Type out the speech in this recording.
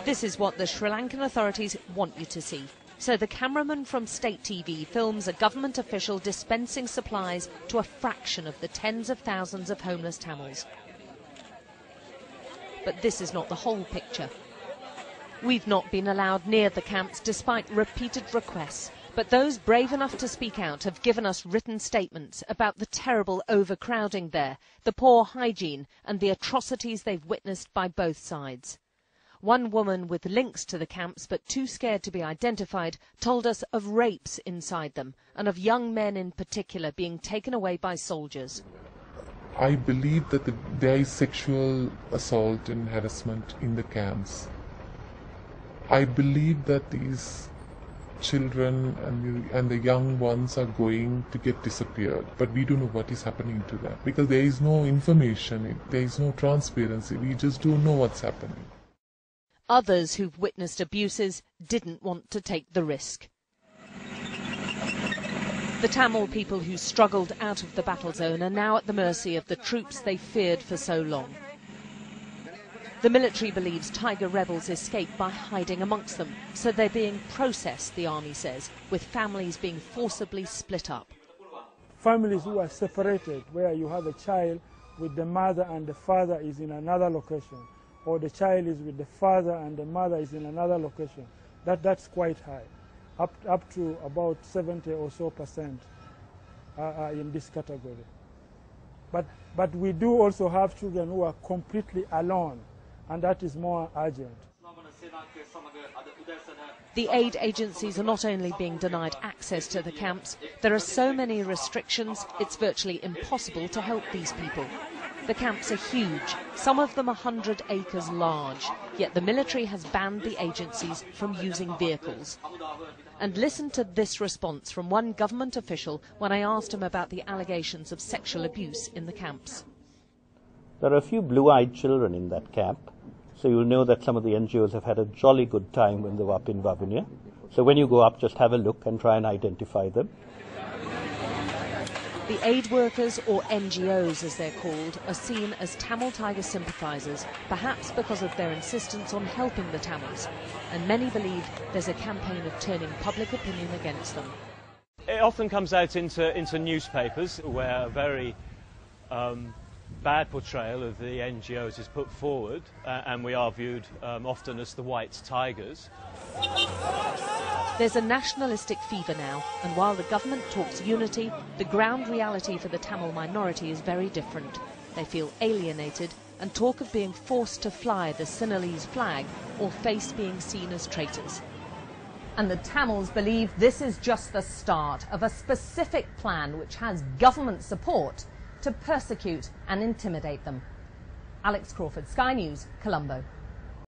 This is what the Sri Lankan authorities want you to see. So the cameraman from State TV films a government official dispensing supplies to a fraction of the tens of thousands of homeless Tamils. But this is not the whole picture. We've not been allowed near the camps despite repeated requests, but those brave enough to speak out have given us written statements about the terrible overcrowding there, the poor hygiene and the atrocities they've witnessed by both sides. One woman with links to the camps but too scared to be identified told us of rapes inside them and of young men in particular being taken away by soldiers. I believe that there is sexual assault and harassment in the camps. I believe that these children and the young ones are going to get disappeared, but we don't know what is happening to them because there is no information, there is no transparency, we just don't know what's happening. Others who've witnessed abuses didn't want to take the risk. The Tamil people who struggled out of the battle zone are now at the mercy of the troops they feared for so long. The military believes Tiger rebels escaped by hiding amongst them, so they're being processed, the army says, with families being forcibly split up. Families who are separated, where you have a child with the mother and the father is in another location, or the child is with the father and the mother is in another location, that's quite high. Up to about 70 or so % are in this category. But we do also have children who are completely alone, and that is more urgent. The aid agencies are not only being denied access to the camps, there are so many restrictions it's virtually impossible to help these people. The camps are huge, some of them 100 acres large, yet the military has banned the agencies from using vehicles. And listen to this response from one government official when I asked him about the allegations of sexual abuse in the camps. There are a few blue-eyed children in that camp, so you'll know that some of the NGOs have had a jolly good time when they were up in Vavunia. So when you go up, just have a look and try and identify them. The aid workers, or NGOs as they're called, are seen as Tamil Tiger sympathisers, perhaps because of their insistence on helping the Tamils. And many believe there's a campaign of turning public opinion against them. It often comes out into newspapers where a very bad portrayal of the NGOs is put forward, and we are viewed often as the white tigers. There's a nationalistic fever now, and while the government talks unity, the ground reality for the Tamil minority is very different. They feel alienated and talk of being forced to fly the Sinhalese flag or face being seen as traitors. And the Tamils believe this is just the start of a specific plan which has government support to persecute and intimidate them. Alex Crawford, Sky News, Colombo.